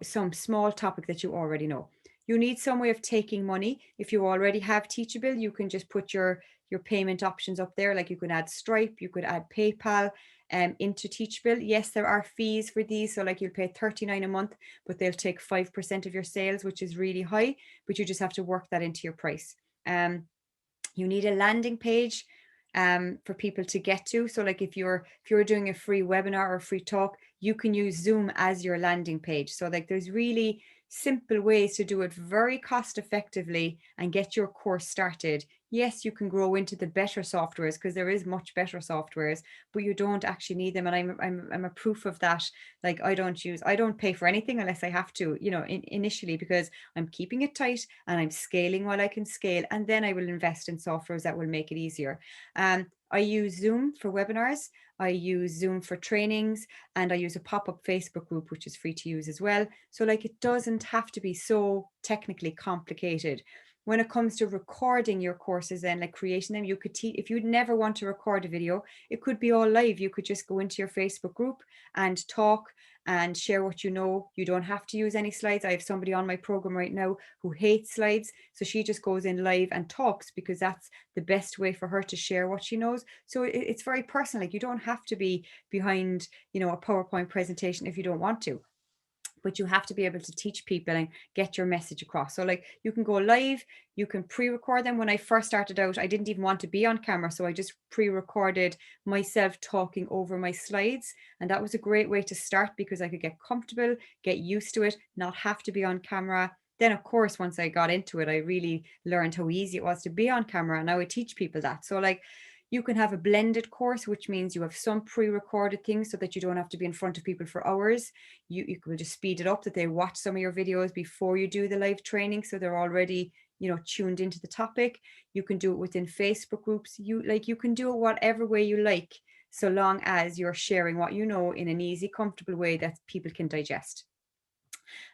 some small topic that you already know. You need some way of taking money. If you already have Teachable, you can just put your payment options up there. Like, you can add Stripe, you could add PayPal into Teachable. Yes, there are fees for these. So like, you'll pay $39 a month, but they'll take 5% of your sales, which is really high, but you just have to work that into your price. You need a landing page for people to get to. So like, if you're doing a free webinar or a free talk, you can use Zoom as your landing page. So like, there's really simple ways to do it very cost effectively and get your course started. Yes, you can grow into the better softwares, because there is much better softwares, but you don't actually need them. And I'm a proof of that. Like, I don't pay for anything unless I have to, initially, because I'm keeping it tight and I'm scaling while I can scale. And then I will invest in softwares that will make it easier. I use Zoom for webinars. I use Zoom for trainings, and I use a pop-up Facebook group, which is free to use as well. So like, it doesn't have to be so technically complicated. when it comes to recording your courses and like creating them, you could teach, if you'd never want to record a video, it could be all live. You could just go into your Facebook group and talk and share what you know. You don't have to use any slides. I have somebody on my program right now who hates slides. So she just goes in live and talks because that's the best way for her to share what she knows. So it's very personal. Like, you don't have to be behind, a PowerPoint presentation if you don't want to, but you have to be able to teach people and get your message across. So like, you can go live, you can pre-record them. When I first started out, I didn't even want to be on camera. So I just pre-recorded myself talking over my slides. And that was a great way to start because I could get comfortable, get used to it, not have to be on camera. Then of course, once I got into it, I really learned how easy it was to be on camera. And now I teach people that. So like, you can have a blended course, which means you have some pre-recorded things so that you don't have to be in front of people for hours. You can just speed it up, that they watch some of your videos before you do the live training, so they're already, tuned into the topic. You can do it within Facebook groups. You can do it whatever way you like, so long as you're sharing what you know in an easy, comfortable way that people can digest.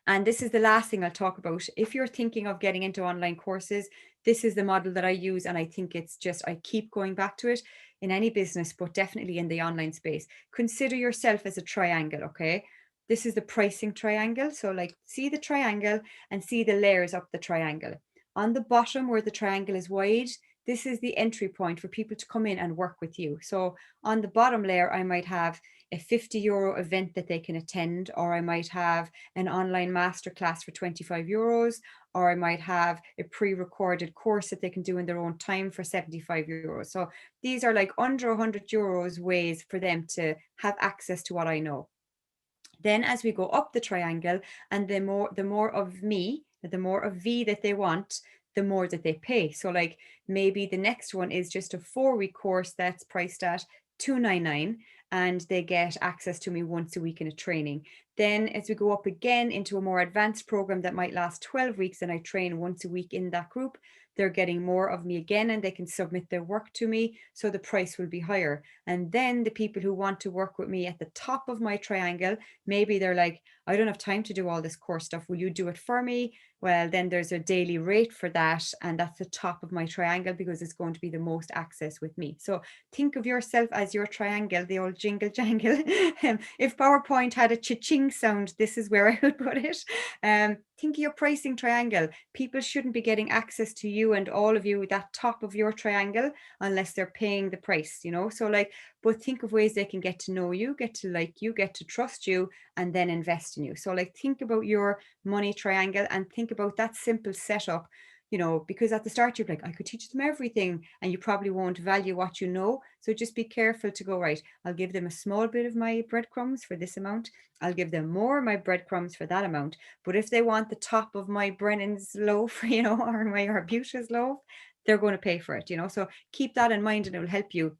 And this is the last thing I'll talk about. If you're thinking of getting into online courses, this is the model that I use. And I think it's just, I keep going back to it in any business, but definitely in the online space. Consider yourself as a triangle, okay? This is the pricing triangle. So like, see the triangle and see the layers up the triangle. On the bottom where the triangle is wide, this is the entry point for people to come in and work with you. So on the bottom layer, I might have a €50 event that they can attend, or I might have an online masterclass for €25, or I might have a pre-recorded course that they can do in their own time for €75. So these are like under €100 ways for them to have access to what I know. Then as we go up the triangle, and the more of me, the more of V that they want, the more that they pay. So like, maybe the next one is just a 4-week course that's priced at $299, and they get access to me once a week in a training. Then as we go up again into a more advanced program that might last 12 weeks and I train once a week in that group, they're getting more of me again, and they can submit their work to me, so the price will be higher. And then the people who want to work with me at the top of my triangle, maybe they're like, I don't have time to do all this course stuff. Will you do it for me? Well, then there's a daily rate for that. And that's the top of my triangle because it's going to be the most access with me. So think of yourself as your triangle, the old jingle jangle. If PowerPoint had a cha-ching sound, this is where I would put it. Think of your pricing triangle. People shouldn't be getting access to you and all of you, that top of your triangle, unless they're paying the price, So like, but think of ways they can get to know you, get to like you, get to trust you, and then invest in you. So like, think about your money triangle and think about that simple setup, because at the start you're like, I could teach them everything, and you probably won't value what you know. So just be careful to go, right, I'll give them a small bit of my breadcrumbs for this amount. I'll give them more of my breadcrumbs for that amount. But if they want the top of my Brennan's loaf, or my Arbutus loaf, they're going to pay for it, So keep that in mind, and it will help you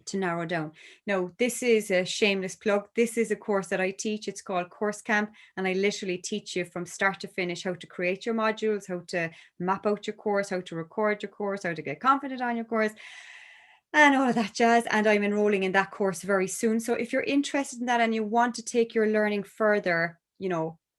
to narrow down. Now, this is a shameless plug. This is a course that I teach. It's called Course Camp, and I literally teach you from start to finish how to create your modules, how to map out your course, how to record your course, how to get confident on your course, and all of that jazz. And I'm enrolling in that course very soon. So if you're interested in that and you want to take your learning further,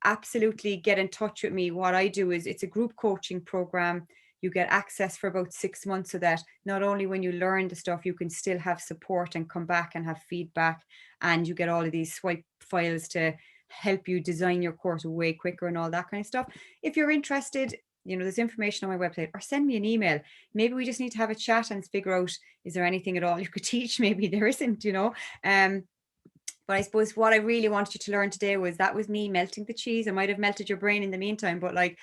absolutely get in touch with me. What I do is, it's a group coaching program. You get access for about 6 months, so that not only when you learn the stuff, you can still have support and come back and have feedback, and you get all of these swipe files to help you design your course way quicker and all that kind of stuff. If you're interested, there's information on my website, or send me an email. Maybe we just need to have a chat and figure out, is there anything at all you could teach? Maybe there isn't, but I suppose what I really wanted you to learn today was me melting the cheese. I might have melted your brain in the meantime, but like,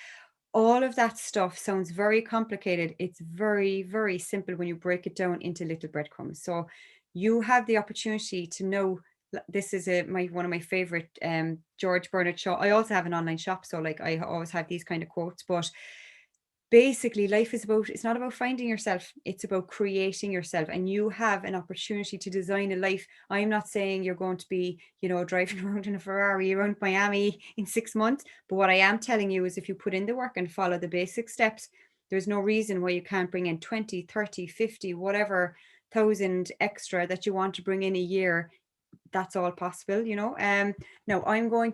all of that stuff sounds very complicated. It's very, very simple when you break it down into little breadcrumbs. So you have the opportunity to know, this is one of my favorite George Bernard Shaw. I also have an online shop, so like, I always have these kind of quotes, but basically life is it's not about finding yourself, it's about creating yourself, and you have an opportunity to design a life. I'm not saying you're going to be, driving around in a Ferrari around Miami in 6 months, but what I am telling you is, if you put in the work and follow the basic steps, there's no reason why you can't bring in 20, 30, 50, whatever thousand extra that you want to bring in a year. That's all possible, now what am I going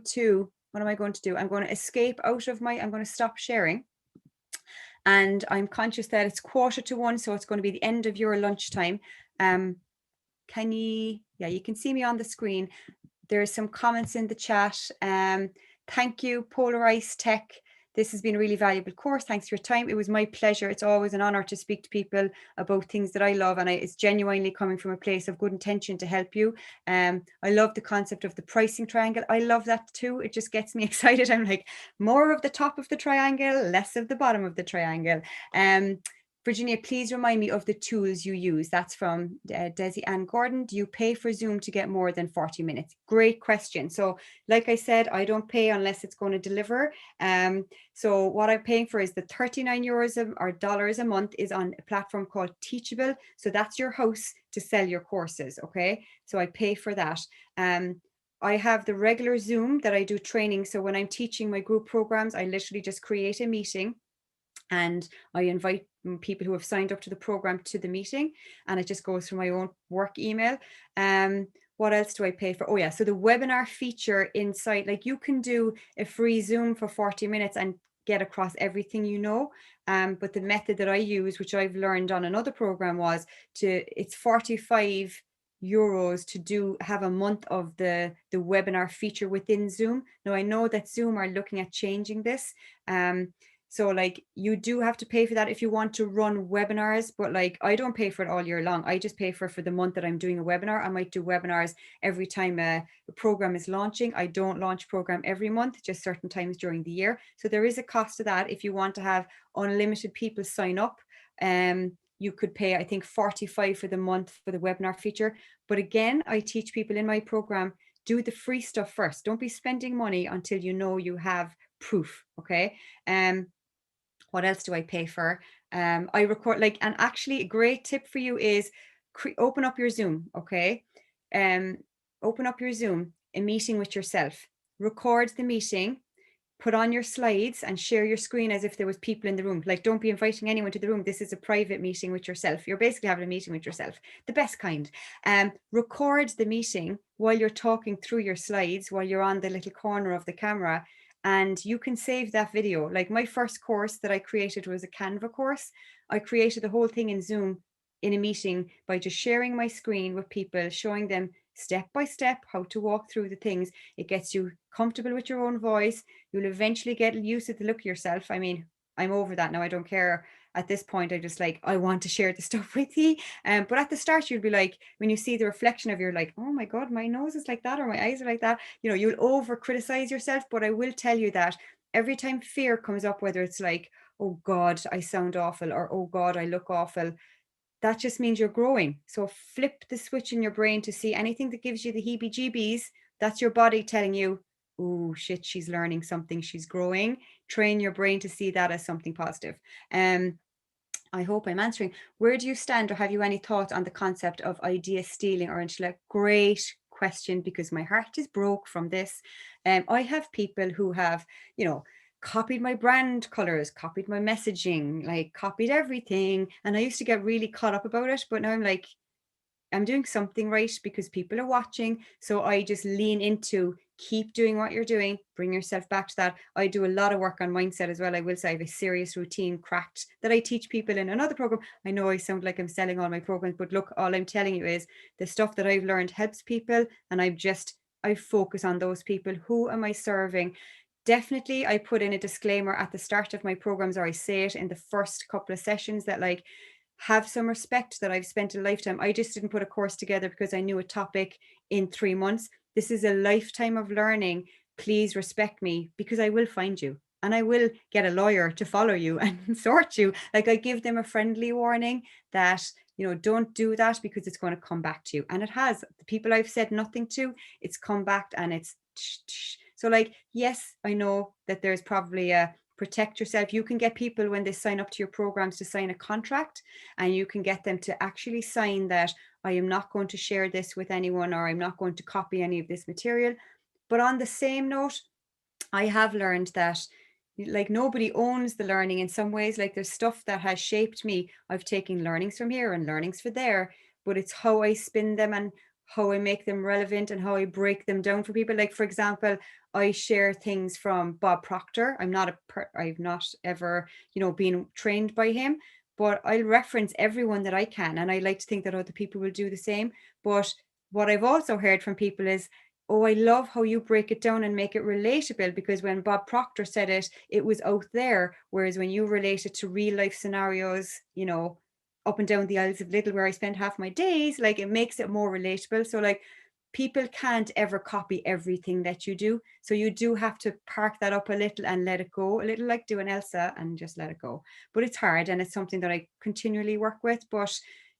to do? I'm going to escape out of I'm going to stop sharing, And I'm conscious that it's 1:15, so it's going to be the end of your lunchtime. Can you, yeah, you can see me on the screen. There's some comments in the chat. Thank you, Polarized Tech. This has been a really valuable course. Thanks for your time. It was my pleasure. It's always an honor to speak to people about things that I love, and it's genuinely coming from a place of good intention to help you. I love the concept of the pricing triangle. I love that too. It just gets me excited. I'm like, more of the top of the triangle, less of the bottom of the triangle. Virginia, please remind me of the tools you use. That's from Desi Ann Gordon. Do you pay for Zoom to get more than 40 minutes? Great question. So like I said, I don't pay unless it's going to deliver. So what I'm paying for is the 39 euros or dollars a month is on a platform called Teachable. So that's your house to sell your courses. Okay. So I pay for that. I have the regular Zoom that I do training. So when I'm teaching my group programs, I literally just create a meeting and I invite people who have signed up to the program to the meeting, and it just goes through my own work email. What else do I pay for? Oh yeah, so the webinar feature inside, like you can do a free Zoom for 40 minutes and get across everything you know. But the method that I use, which I've learned on another program, was it's 45 euros to have a month of the webinar feature within Zoom. Now I know that Zoom are looking at changing this. So like you do have to pay for that if you want to run webinars, but like I don't pay for it all year long. I just pay for the month that I'm doing a webinar. I might do webinars every time a program is launching. I don't launch program every month, just certain times during the year. So there is a cost to that. If you want to have unlimited people sign up, you could pay, I think, 45 for the month for the webinar feature. But again, I teach people in my program, do the free stuff first. Don't be spending money until you know you have proof. Okay. What else do I pay for? I record and actually a great tip for you is open up your Zoom. Okay. Open up your Zoom, a meeting with yourself, record the meeting, put on your slides and share your screen as if there was people in the room. Like, don't be inviting anyone to the room. This is a private meeting with yourself. You're basically having a meeting with yourself, the best kind. Record the meeting while you're talking through your slides, while you're on the little corner of the camera, and you can save that video. Like my first course that I created was a Canva course. I created the whole thing in Zoom in a meeting by just sharing my screen with people, showing them step by step how to walk through the things. It gets you comfortable with your own voice. You'll eventually get used to the look of yourself. I mean, I'm over that now. I don't care. At this point, I just I want to share the stuff with you. But at the start, you'll be like, when you see the reflection of you're like, oh my God, my nose is like that, or my eyes are like that. You know, you'll over criticize yourself. But I will tell you that every time fear comes up, whether it's like, oh God, I sound awful, or oh God, I look awful, that just means you're growing. So flip the switch in your brain to see anything that gives you the heebie-jeebies. That's your body telling you, oh shit, she's learning something, she's growing. Train your brain to see that as something positive. I hope I'm answering. Where do you stand, or have you any thoughts on the concept of idea stealing or intellect? Great question, because my heart is broke from this. I have people who have, copied my brand colors, copied my messaging, like copied everything. And I used to get really caught up about it, but now I'm like, I'm doing something right because people are watching. So I just lean into keep doing what you're doing, bring yourself back to that. I do a lot of work on mindset as well. I will say I have a serious routine cracked that I teach people in another program. I know I sound like I'm selling all my programs, but look, all I'm telling you is the stuff that I've learned helps people. And I focus on those people. Who am I serving? Definitely, I put in a disclaimer at the start of my programs, or I say it in the first couple of sessions, that have some respect that I've spent a lifetime. I just didn't put a course together because I knew a topic in 3 months. This is a lifetime of learning. Please respect me, because I will find you and I will get a lawyer to follow you and sort you. I give them a friendly warning that, don't do that, because it's going to come back to you. And it has. The people I've said nothing to, it's come back, and it's so yes, I know that there's probably a protect yourself. You can get people, when they sign up to your programs, to sign a contract, and you can get them to actually sign that I am not going to share this with anyone, or I'm not going to copy any of this material. But on the same note, I have learned that nobody owns the learning in some ways. There's stuff that has shaped me. I've taken learnings from here and learnings for there, but it's how I spin them and how I make them relevant and how I break them down for people. Like, for example, I share things from Bob Proctor. I've not ever, been trained by him, but I'll reference everyone that I can. And I like to think that other people will do the same. But what I've also heard from people is, oh, I love how you break it down and make it relatable, because when Bob Proctor said it, it was out there. Whereas when you relate it to real life scenarios, up and down the aisles of Lidl where I spend half my days, like, it makes it more relatable. So like, people can't ever copy everything that you do. So you do have to park that up a little and let it go, a little like doing Elsa, and just let it go. But it's hard, and it's something that I continually work with. But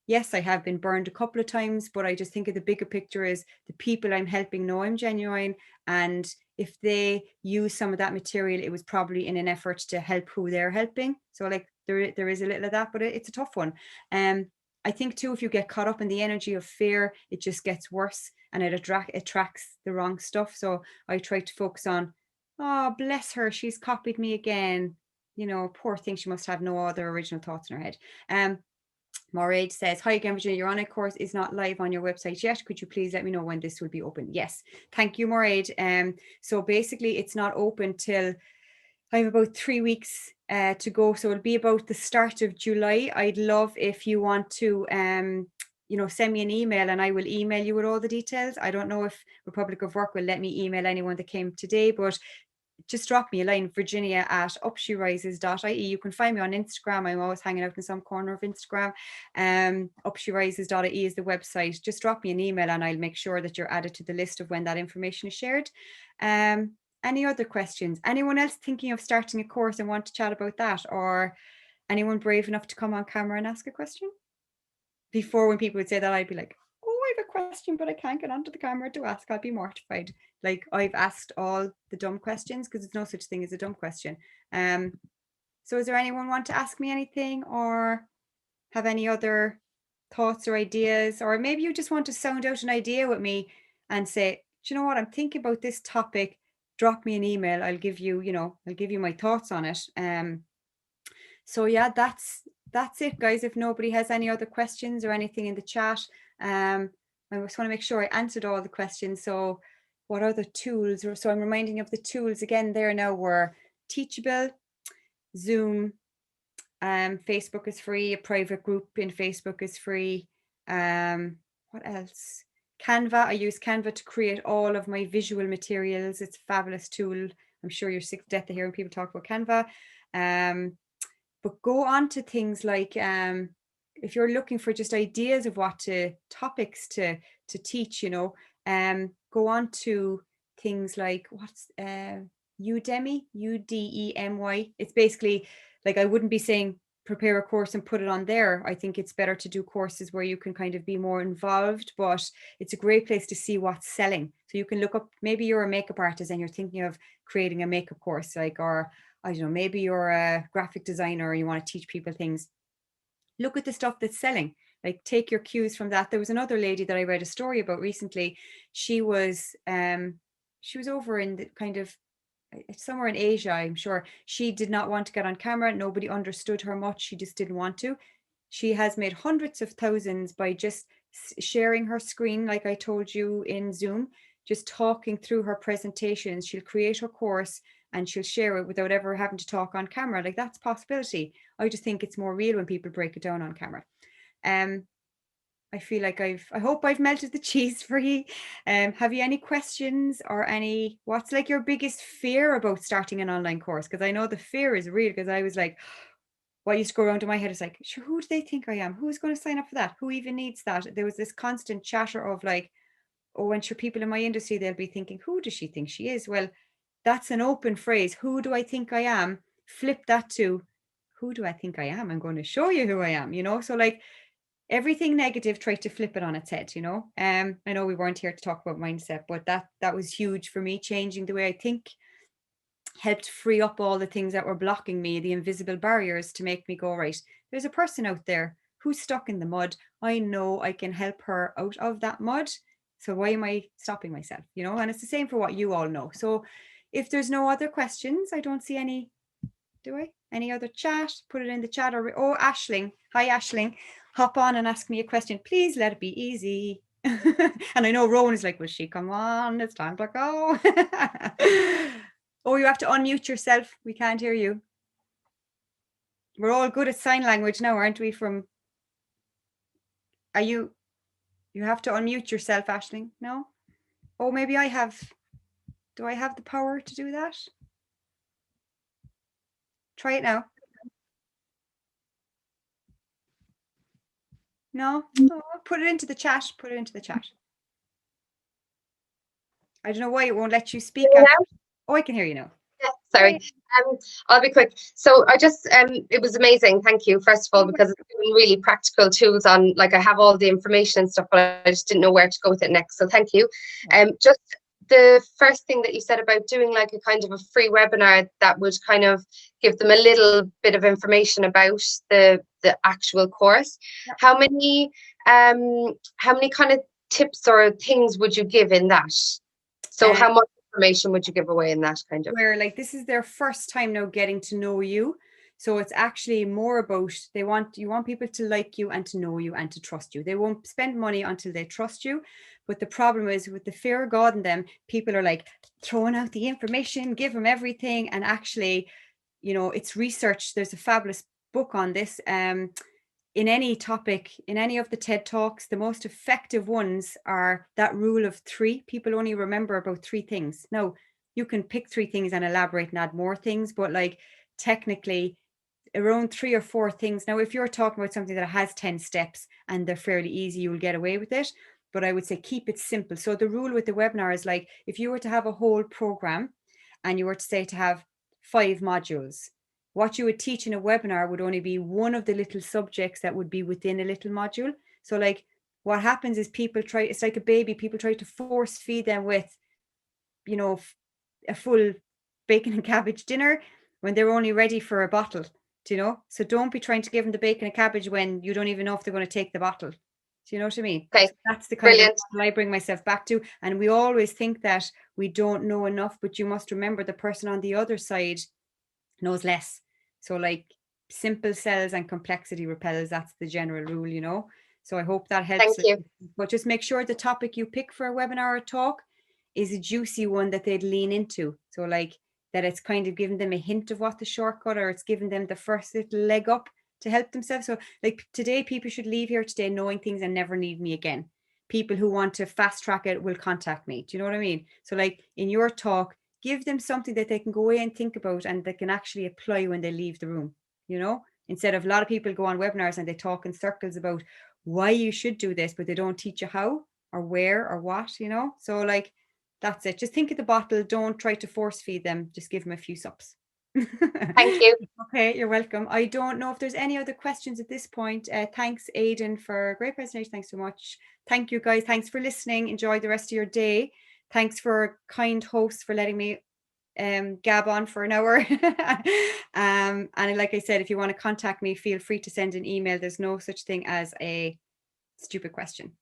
yes, I have been burned a couple of times, but I just think of the bigger picture is the people I'm helping know I'm genuine. And if they use some of that material, it was probably in an effort to help who they're helping. So like, there is a little of that, but it's a tough one. I think too, if you get caught up in the energy of fear, it just gets worse, and it attracts the wrong stuff. So I try to focus on, oh, bless her, she's copied me again. Poor thing, she must have no other original thoughts in her head. Moraid says, hi again, Virginia, your online course is not live on your website yet. Could you please let me know when this will be open? Yes, thank you, Moraid. So basically, it's not open till I have about 3 weeks to go. So it'll be about the start of July. I'd love if you want to, send me an email, and I will email you with all the details. I don't know if Republic of Work will let me email anyone that came today, but just drop me a line, virginia@upsherises.ie. You can find me on Instagram. I'm always hanging out in some corner of Instagram. Upsherises.ie is the website. Just drop me an email and I'll make sure that you're added to the list of when that information is shared. Any other questions? Anyone else thinking of starting a course and want to chat about that? Or anyone brave enough to come on camera and ask a question? Before, when people would say that, I'd be like, oh, I have a question, but I can't get onto the camera to ask. I'd be mortified. Like, I've asked all the dumb questions, because there's no such thing as a dumb question. So is there anyone want to ask me anything, or have any other thoughts or ideas? Or maybe you just want to sound out an idea with me and say, do you know what, I'm thinking about this topic. Drop me an email. I'll give you, I'll give you my thoughts on it. So yeah, that's it, guys. If nobody has any other questions or anything in the chat, I just want to make sure I answered all the questions. So what are the tools? So I'm reminding you of the tools again there now. Were Teachable, Zoom, Facebook is free, a private group in Facebook is free. What else? Canva. I use Canva to create all of my visual materials. It's a fabulous tool. I'm sure you're sick to death of hearing people talk about Canva. But go on to things like, if you're looking for just ideas of topics to teach, go on to things like Udemy, Udemy. It's basically like, I wouldn't be saying prepare a course and put it on there. I think it's better to do courses where you can kind of be more involved, but it's a great place to see what's selling. So you can look up, maybe you're a makeup artist and you're thinking of creating a makeup course, or I don't know, maybe you're a graphic designer or you want to teach people things. Look at the stuff that's selling. Like, take your cues from that. There was another lady that I read a story about recently. She was over in the kind of somewhere in Asia, I'm sure. She did not want to get on camera. Nobody understood her much. She just didn't want to. She has made hundreds of thousands by just sharing her screen, like I told you, in Zoom, just talking through her presentations. She'll create her course and she'll share it without ever having to talk on camera. Like, that's a possibility. I just think it's more real when people break it down on camera. I feel like I hope I've melted the cheese for you. Have you any questions or what's like your biggest fear about starting an online course? Because I know the fear is real, because I was like, what used to go around in my head is like, sure, who do they think I am? Who's going to sign up for that? Who even needs that? There was this constant chatter of like, oh, and sure, people in my industry, they'll be thinking, who does she think she is? Well, that's an open phrase. Who do I think I am? Flip that to, who do I think I am? I'm going to show you who I am, So like, everything negative, try to flip it on its head, I know we weren't here to talk about mindset, but that was huge for me. Changing the way I think helped free up all the things that were blocking me, the invisible barriers, to make me go, right, there's a person out there who's stuck in the mud. I know I can help her out of that mud. So why am I stopping myself? And it's the same for what you all know. So if there's no other questions, I don't see any. Do I? Any other chat? Put it in the chat. Or Ashling. Hi, Ashling. Hop on and ask me a question. Please let it be easy. And I know Rowan is like, will she come on? It's time to go. Oh, you have to unmute yourself. We can't hear you. We're all good at sign language now, aren't we? Are you have to unmute yourself, Aisling? No? Oh, maybe I have. Do I have the power to do that? Try it now. No? Oh, put it into the chat. Put it into the chat. I don't know why it won't let you speak. Oh, I can hear you now.
Yeah, sorry. I'll be quick. So I just it was amazing. Thank you, first of all, because it's given really practical tools on, like, I have all the information and stuff, but I just didn't know where to go with it next. So thank you. Just the first thing that you said about doing like a kind of a free webinar that would kind of give them a little bit of information about the actual course.
Yeah.
How many kind of tips or things would you give in that? So how much information would you give away in that kind of?
Where like this is their first time now getting to know you. So it's actually more about you want people to like you and to know you and to trust you. They won't spend money until they trust you. But the problem is with the fear of God in them, people are like throwing out the information, give them everything. And actually, it's research. There's a fabulous book on this. In any topic, in any of the TED Talks, the most effective ones are that rule of 3. People only remember about 3 things. Now, you can pick 3 things and elaborate and add more things, but like technically around 3 or 4 things. Now, if you're talking about something that has 10 steps and they're fairly easy, you'll get away with it. But I would say keep it simple. So the rule with the webinar is like, if you were to have a whole program and you were to say to have 5 modules, what you would teach in a webinar would only be one of the little subjects that would be within a little module. So like what happens is it's like a baby, people try to force feed them with, a full bacon and cabbage dinner when they're only ready for a bottle, so don't be trying to give them the bacon and cabbage when you don't even know if they're going to take the bottle. Do you know what I mean?
Okay.
So that's the kind
Brilliant.
of I bring myself back to. And we always think that we don't know enough, but you must remember the person on the other side knows less. So like simple sells and complexity repels. That's the general rule, So I hope that helps.
Thank you.
But just make sure the topic you pick for a webinar or talk is a juicy one that they'd lean into. So like that it's kind of giving them a hint of what the shortcut, or it's giving them the first little leg up to help themselves. So like today, people should leave here today knowing things and never need me again. People who want to fast track it will contact me. Do you know what I mean? So like in your talk, give them something that they can go away and think about and they can actually apply when they leave the room, instead of a lot of people go on webinars and they talk in circles about why you should do this, but they don't teach you how or where or what, So like, that's it. Just think of the bottle. Don't try to force feed them. Just give them a few sups.
Thank you.
Okay, you're welcome. I don't know if there's any other questions at this point. Thanks, Aidan, for a great presentation. Thanks so much. Thank you, guys. Thanks for listening. Enjoy the rest of your day. Thanks for kind hosts for letting me gab on for an hour. And like I said, if you want to contact me, feel free to send an email. There's no such thing as a stupid question.